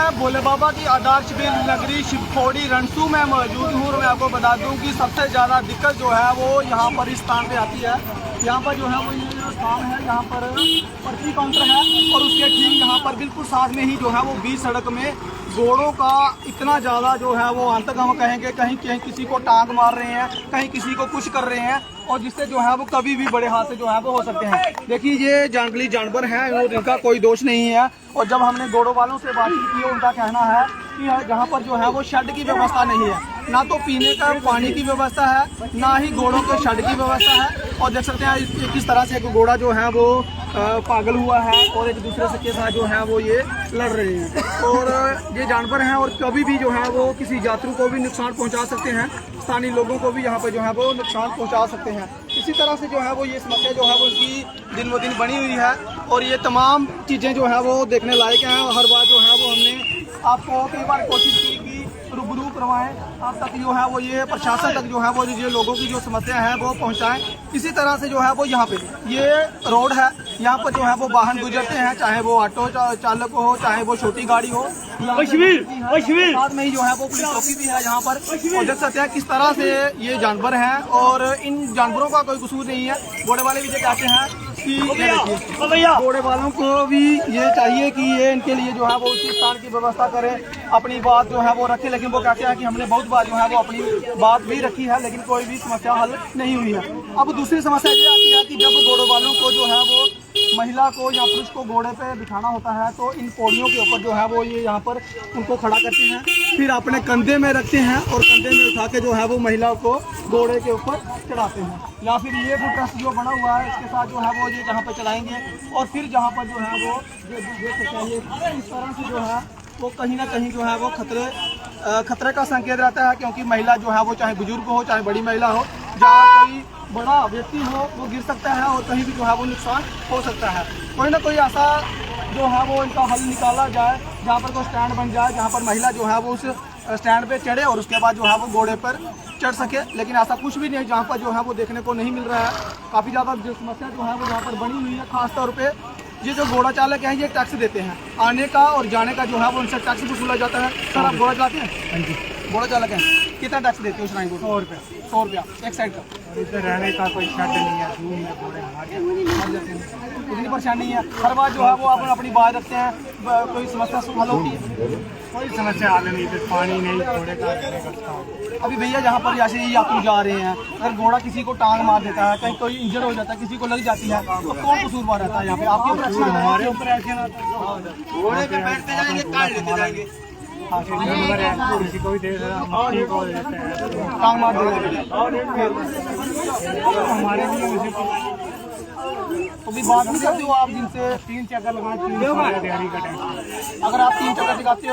मैं भोले बाबा की आदर्श नगरी शिवखोड़ी रणसू में मौजूद हूँ और मैं आपको बता दूँ कि सबसे ज़्यादा दिक्कत जो है वो यहाँ पर इस स्थान पे आती है। यहाँ पर जो है वो ये जो स्थान है यहाँ पर पर्ची काउंटर है और उसके ठीक यहाँ पर बिल्कुल साथ में ही जो है वो बीच सड़क में घोड़ों का इतना ज़्यादा जो है वो अंत हम कहेंगे कहीं कहीं किसी को टांग मार रहे हैं, कहीं किसी को कुछ कर रहे हैं और जिससे जो है वो कभी भी बड़े हादसे जो है वो हो सकते हैं। देखिए ये जंगली जानवर हैं और इनका कोई दोष नहीं है और जब हमने घोड़ों वालों से बातचीत की उनका कहना है कि जहाँ पर जो है वो शेड की व्यवस्था नहीं है, ना तो पीने का पानी की व्यवस्था है, ना ही घोड़ों के शेड की व्यवस्था है। और देख सकते हैं किस तरह से एक घोड़ा जो है वो पागल हुआ है और एक दूसरे से के साथ जो है वो ये लड़ रहे हैं और ये जानवर हैं और कभी भी जो है वो किसी यात्रु को भी नुकसान पहुंचा सकते हैं, स्थानीय लोगों को भी यहाँ पर जो है वो नुकसान पहुंचा सकते हैं। इसी तरह से जो है वो ये समस्या जो है वो इनकी दिन ब दिन बनी हुई है और ये तमाम चीज़ें जो है वो देखने लायक हैं। हर बार जो है वो हमने आपको कई बार कोशिश की कि रूबरू करवाएं, आप तक जो है वो ये प्रशासन तक जो है वो ये लोगों की जो समस्या है वो पहुंचाएं। इसी तरह से जो है वो यहाँ पे ये रोड है, यहाँ पर जो है वो वाहन गुजरते हैं, चाहे वो ऑटो चालक हो, चाहे वो छोटी गाड़ी हो, साथ में ही जो है वो पुलिस चौकी भी है यहाँ पर। और देख सकते हैं किस तरह से ये जानवर हैं और इन जानवरों का कोई कसूर नहीं है। घोड़े वाले भी ये कहते हैं कि घोड़े वालों को भी ये चाहिए कि ये इनके लिए जो है वो उसी स्थान की व्यवस्था करें, अपनी बात जो है वो रखें। लेकिन वो कहते हैं कि हमने बहुत बार जो है वो अपनी बात भी रखी है लेकिन कोई भी समस्या हल नहीं हुई है। अब दूसरी समस्या ये आती है कि जब घोड़े वालों को जो है वो महिला को या पुरुष को घोड़े पे बिठाना होता है तो इन पौड़ियों के ऊपर जो है वो ये यहाँ पर उनको खड़ा करते हैं, फिर अपने कंधे में रखते हैं और कंधे में उठा के जो है वो महिला को घोड़े के ऊपर चढ़ाते हैं या फिर ये फुटरेस्ट जो बना हुआ है इसके साथ जो है वो ये जहाँ पर चलाएंगे और फिर जहाँ पर जो है वो इस तरह से जो है वो कहीं ना कहीं जो है वो खतरे का संकेत रहता है क्योंकि महिला जो है वो चाहे बुजुर्ग हो चाहे बड़ी महिला हो, जहाँ कोई बड़ा व्यक्ति हो वो गिर सकता है और कहीं भी जो है वो नुकसान हो सकता है। कोई ना कोई ऐसा जो है वो इनका हल निकाला जाए जहाँ पर कोई स्टैंड बन जाए जहाँ पर महिला जो है वो उस स्टैंड पे चढ़े और उसके बाद जो है वो घोड़े पर चढ़ सके। लेकिन ऐसा कुछ भी नहीं जहाँ पर जो है वो देखने को नहीं मिल रहा है। काफ़ी ज़्यादा जो समस्या जो है वो यहाँ पर बनी हुई है। खासतौर पे ये जो घोड़ा चालक हैं ये टैक्स देते हैं, आने का और जाने का जो है वो उनसे टैक्स वसूला जाता है। सर आप घोड़ा चलाते हैं? हाँ जी, घोड़ा चालक हैं, कितना टैक्स देते हो श्राइन बोर्ड? 100 रुपया। 100 रुपया एक साइड का। इधर रहने का कोई शर्त नहीं है, धूम में घोड़े मार जाते हैं। इतनी परेशानी है, हर बार जो है वो आप अपनी बात रखते हैं, कोई समस्या हल होती है? कोई समस्या हल नहीं, इधर पानी नहीं, घोड़े का रहने का। अभी भैया जहाँ पर जैसे ये यात्री जा रहे हैं, अगर घोड़ा किसी को टांग मार देता है, कहीं कोई इंजर्ड हो जाता है, किसी को लग जाती है, तो कौन कसूरवार रहता है यहाँ पे? आपके ऊपर एक्शन आता है? हमारे ऊपर एक्शन आता है। घोड़े पे बैठते जाएंगे, काट लेते जाएंगे। जानवर है, किसी को भी दे मक्खी को देते हैं, टांग मार देते हमारे लिए तो भी बात नहीं करते हो आप जिनसे? 3 चक्कर लगाए, 3 तैयारी का टाइम। अगर आप 3 चक्कर लगाते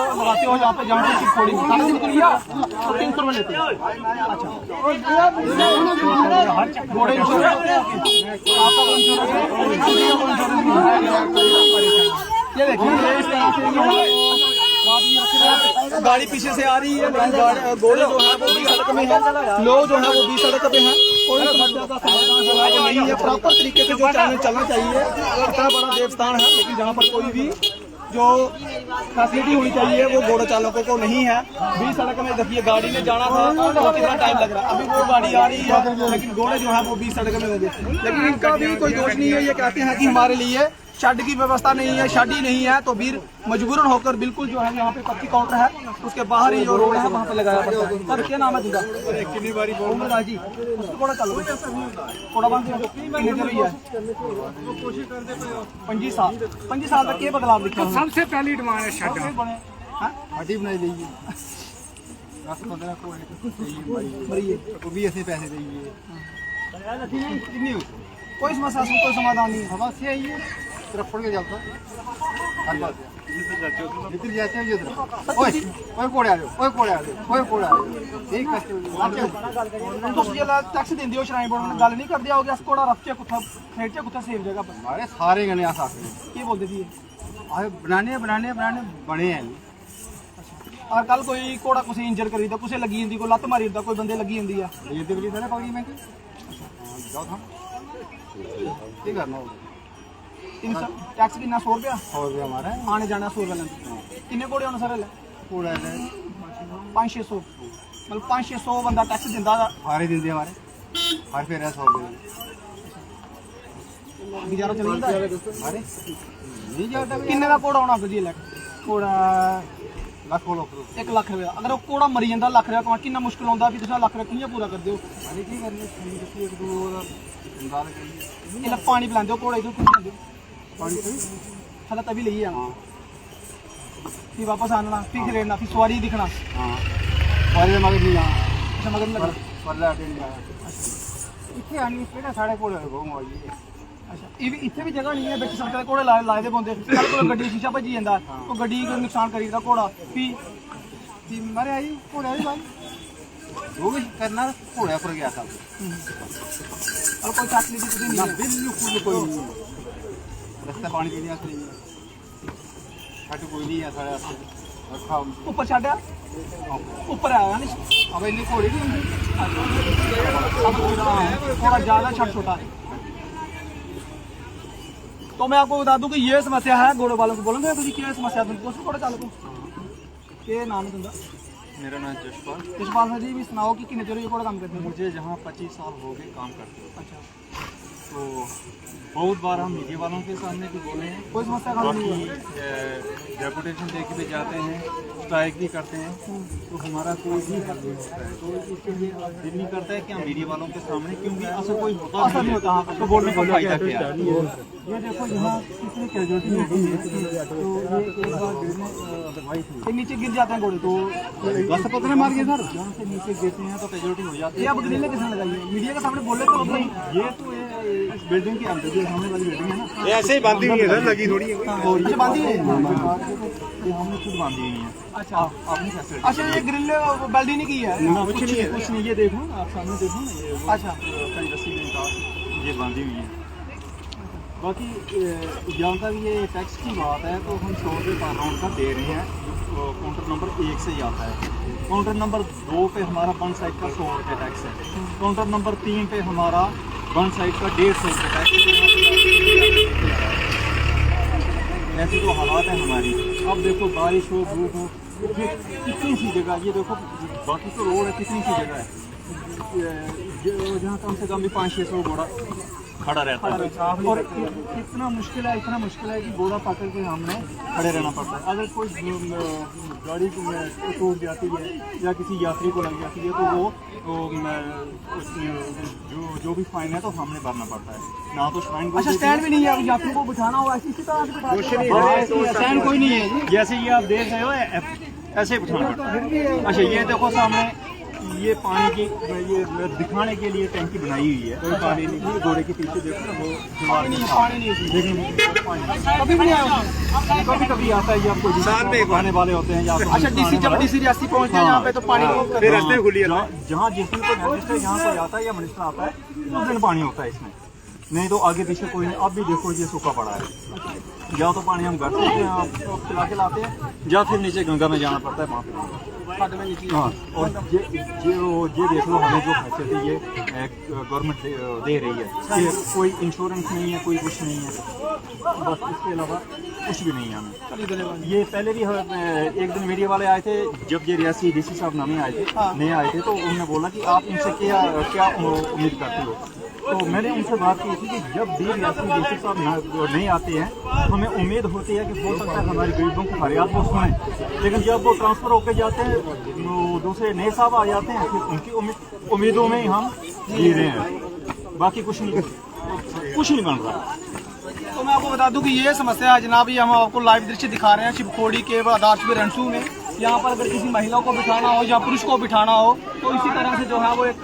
हो यहाँ पे जहाँ से थोड़ी तो 300 रुपये लेते हैं। अच्छा, घोड़े ये देखिए इस तरह से गाड़ी पीछे से आ रही है लेकिन घोड़े जो है वो भी सड़क में है, लोग जो है वो भी सड़क पे हैं। कोई समस्या का समाधान जो है वो नहीं है। प्रॉपर तरीके से जो चलना चाहिए। इतना बड़ा देवस्थान है लेकिन जहाँ पर कोई भी जो फैसिलिटी होनी चाहिए वो घोड़ा चालकों को नहीं है। बीच सड़क में देखिए गाड़ी में जाना था तो कितना टाइम लग रहा है, अभी वो गाड़ी आ रही है लेकिन घोड़े जो है वो बीच सड़क में होंगे। लेकिन इनका भी कोई दोष नहीं है। ये कहते हैं कि हमारे लिए शेड की व्यवस्था नहीं है, शेड ही नहीं है, तो फिर मजबूरन होकर बिल्कुल जो है यहाँ पे पर्ची काउंटर है उसके बाहर ही जो रोड है वहाँ पे लगाया पड़ता है। सर क्या नाम है तुमका? कितनी बारी बोल जी उसको थोड़ा चलो थोड़ा बंद है 25 साल तक ये बदलाव दिखा। सबसे पहली डिमांड है शेड हड्डी बनाई देगी 10-15 को भी ऐसे पैसे देंगे। कोई समस्या कोई समाधान नहीं है। समस्या ही है, तरफ पड़ के जाता हर बात जितने जाते हैं उधर ओए कोड़े आ जाओ, ओए कोड़े आ जाओ, ओए कोड़े आ जाओ। ठीक है तुम जेला टैक्स देंदे हो श्राइन बोर्ड ने गल नहीं करदे आओगे अस कोड़ा रख के कुत्ता फेट के कुत्ता सेफ जगह पर हमारे सारे गने आ सकते की बोलते थी आए बनाने बने हैं। और कल कोई कोड़ा कुछ इंजर करी दा, कुछ लगी जंदी, कोई लत्त मारी दा, कोई बंदे लगी जंदी है, ये ते बड़ी सारे पकड़ी मैं की जाओ था की करना हो 300 टैक्स कितना 100 रुपया 100 रुपया हमारा है। आने जाना 100 रुपया लेंगे किन्ने घोड़े होने सारे पूरा है 500-600 मतलब 500-600 बंदा टैक्स दिंदा सारे दिन दे हमारे हर फिर 100 रुपये गुजारा चल जांदा हमारे नहीं जाता किन्ने दा घोड़ा होना जी लग पूरा लाख बोलो 1 लाख रुपया अगर वो घोड़ा मरी जाता लाख रुपया कमा कितना मुश्किल होंदा भी तुसा लाख रुपया कियां पूरा कर दियो अरे की करने ठंडी किसी एक दो दाल के इला पानी पिलांदे हो घोड़े तो पिलांदे पानी से हला तभी ले जाना फिर वापस आना फिर खरीदना फिर सवारी दिखना हां और ये मगर नहीं आया अच्छा मगर नहीं लगा पल्ला आटे नहीं आया इतने आनी पेड़ा साढ़े कोड़े घूम आई अच्छा ये भी इतने भी जगह नहीं है बिच सड़क घोड़े लाए दे बंदे कल को गड्डी शीशा भजी जांदा तो गड्डी को नुकसान करी दा घोड़ा फिर मरे आई कोड़े आई भाई वो भी करना कोड़े पर गया था और कोई चाटली दी कुछ नहीं है बिल्कुल कोई नहीं रास्ता पानी पीने आते नहीं छट कोई नहीं है साढ़े रखा ऊपर छाड़ा ऊपर आया नहीं अब इतनी कोड़ी नहीं थोड़ा ज्यादा छट छोटा है तो मैं आपको बता दूं कि ये समस्या है घोड़े वालों को बोलेंगे तुझे क्या समस्या है तुमको घोड़े चालक को क्या नाम है तुमका मेरा नाम जशपाल जशपाल जी भी सुनाओ कि कितने देर ये घोड़ा काम करते हैं मुझे जहाँ 25 साल हो गए काम करते हो अच्छा तो बहुत बार हम मीडिया वालों के सामने भी बोले हैं कोई समस्या हल नहीं हुई डेपुटेशन दे के भी जाते हैं स्ट्राइक भी करते हैं तो हमारा कोई भी हल नहीं होता है तो इसके लिए दिल नहीं करता है कि हम मीडिया वालों के सामने क्योंकि असर कोई होता असर नहीं होता हाँ तो बोलने का फायदा क्या है ये देखो यहाँ कितनी कैजुअलिटी हो गई है तो ये एक बार गिरने दवाई थी ये नीचे गिर जाते हैं घोड़े तो बस पकड़े मार गए सर यहाँ से नीचे गिरते हैं तो कैजुअलिटी हो जाती ये अब ग्रिलें किसने लगाई है मीडिया के सामने बोले तो नहीं है ये तो इस बिल्डिंग के अंदर जो सामने वाली बिल्डिंग है ना ये ऐसे ही बांधी हुई है सर लगी थोड़ी है और ये बांधी है ये हमने खुद बांधी हुई है अच्छा आपने कैसे अच्छा ये ग्रिल वेल्डिंग नहीं की है कुछ नहीं ये देखो ना आप सामने देखो ना ये अच्छा कई रस्सी में ये बांधी हुई है बाकी जहाँ तक ये टैक्स की बात है तो हम 100 रुपये पर राउंड का दे रहे हैं काउंटर नंबर 1 से ही आता है काउंटर नंबर 2 पे हमारा वन साइड का 100 रुपये टैक्स है काउंटर नंबर 3 पे हमारा वन साइड का 150 रुपये टैक्स है ऐसी तो हालात है हमारी अब देखो बारिश हो धूप हो कितनी सी जगह ये देखो बाकी तो रोड है कितनी सी जगह है जहाँ कम से कम भी 500-600 घोड़ा खड़ा रहता है और इतना मुश्किल है कि घोड़ा पकड़ के हमने खड़े रहना पड़ता है अगर कोई गाड़ी टूट जाती है या किसी यात्री को लग जाती है तो वो जो भी फाइन है तो हमने भरना पड़ता है ना तो फाइन अच्छा स्टैंड भी नहीं है यात्रियों को बिठाना हो इसी तरह से स्टैंड कोई नहीं है जैसे ये आप देख रहे हो ऐसे बिठाना पड़ता है अच्छा ये देखो सामने ये पानी की ये दिखाने के लिए टैंकी बनाई हुई है कोई पानी नहीं ये घोड़े के पीछे देखो ना वो पानी नहीं कभी भी नहीं आया कभी आता है ये आपको साल में आने वाले होते हैं या अच्छा डीसी जब डीसी रियासी पहुंचते हैं यहाँ पे तो पानी फिर रास्ते खुली है जहाँ जिस दिन कोई मिनिस्टर यहाँ कोई आता है या मिनिस्टर आता है उस दिन पानी होता है इसमें नहीं तो आगे पीछे कोई नहीं अब भी देखो ये सूखा पड़ा है या तो पानी हम घर से पिला के लाते हैं या फिर नीचे गंगा में जाना पड़ता है वहाँ पे हाँ और ये देख लो हमें जो फैसिलिटी ये गवर्नमेंट दे रही है ये कोई इंश्योरेंस नहीं है कोई कुछ नहीं है बस इसके अलावा कुछ भी नहीं है हमें ये पहले भी एक दिन मीडिया वाले आए थे जब ये रियासी डीसी साहब नए आए थे तो उन्होंने बोला कि आप इनसे क्या उम्मीद करते हो तो मैंने उनसे बात की थी कि जब भी रियासी डीसी साहब नहीं आते हैं हमें उम्मीद होती है कि हो सकता है हमारी गरीबों की फरियाद वो सुने लेकिन जब वो ट्रांसफ़र होकर जाते हैं दूसरे नए साहब आ जाते हैं फिर उनकी उम्मीदों में ही हम जी रहे हैं बाकी कुछ नहीं बन रहा। तो मैं आपको बता दूं कि ये समस्या है जनाब ये हम आपको लाइव दृश्य दिखा रहे हैं शिवखोड़ी के आदर्श रंसू में यहाँ पर अगर किसी महिला को बिठाना हो या पुरुष को बिठाना हो तो इसी तरह से जो है वो एक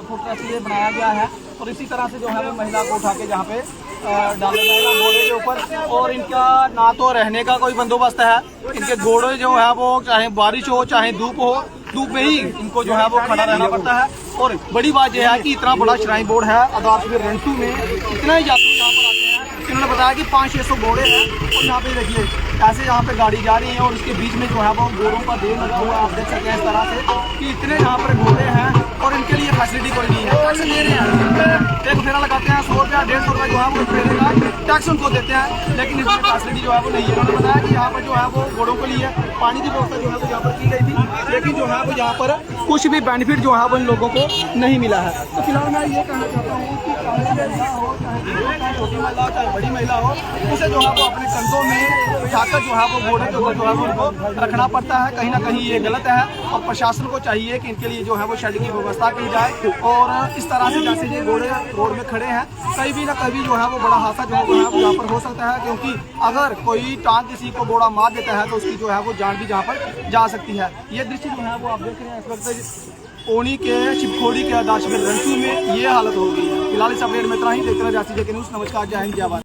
फुटरेस्ट ये बनाया गया है और इसी तरह से जो है वो महिला को उठा के जहाँ पे डाला जाएगा घोड़े के ऊपर और इनका ना तो रहने का कोई बंदोबस्त है इनके घोड़े जो है वो चाहे बारिश हो चाहे धूप में ही इनको जो है वो खड़ा रहना पड़ता है। और बड़ी बात यह है कि इतना बड़ा श्राइन बोर्ड है आदर्श रंसू में इतने यात्री यहाँ पर आते हैं इन्होंने बताया कि 500-600 घोड़े हैं। और यहाँ पे देखिए ऐसे यहाँ पे गाड़ी जा रही है और उसके बीच में जो है वो घोड़ों का ढेर लगा हुआ है। आप देख सकते हैं इस तरह से कि इतने यहाँ पर घोड़े हैं और इनके लिए फैसिलिटी कोई नहीं है। टैक्स ले रहे हैं, एक फेरा लगाते हैं 100 रुपया 150 रुपया जो है वो फेरे का टैक्स उनको देते हैं, लेकिन इसमें फैसिलिटी जो है वो नहीं है। उन्होंने बताया कि यहाँ पर जो है वो घोड़ों के लिए पानी की व्यवस्था जो है वो यहाँ पर की गई थी, लेकिन जो है वो यहाँ पर कुछ भी बेनिफिट जो है वो इन लोगों को नहीं मिला है। तो फिलहाल मैं ये कहना चाहता हूँ कि चाहे महिला हो, चाहे छोटी महिला हो, चाहे बड़ी महिला हो, उसे जो है वो अपने कंधों में उठाकर जो है वो घोड़े के ऊपर जो है वो उनको रखना पड़ता है। कहीं ना कहीं ये गलत है और प्रशासन को चाहिए कि इनके लिए जो है वो शेड की व्यवस्था की जाए। और इस तरह से जैसे ये घोड़े रोड में खड़े हैं, कहीं भी ना कभी जो है वो बड़ा हादसा जो है वो यहाँ पर हो सकता है, क्योंकि अगर कोई टांग किसी को घोड़ा मार देता है तो उसकी जो है वो जान भी जहाँ पर जा सकती है। ये दृश्य जो है वो आप देख रहे हैं इस वक्त ओनी के शिवखोड़ी के आदर्श में रंसू में ये हालत हो गई है। फिलहाल इस अपडेट में इतना ही। देखते रहिए जासी जेके न्यूज़। नमस्कार, जय हिंद, जय भारत।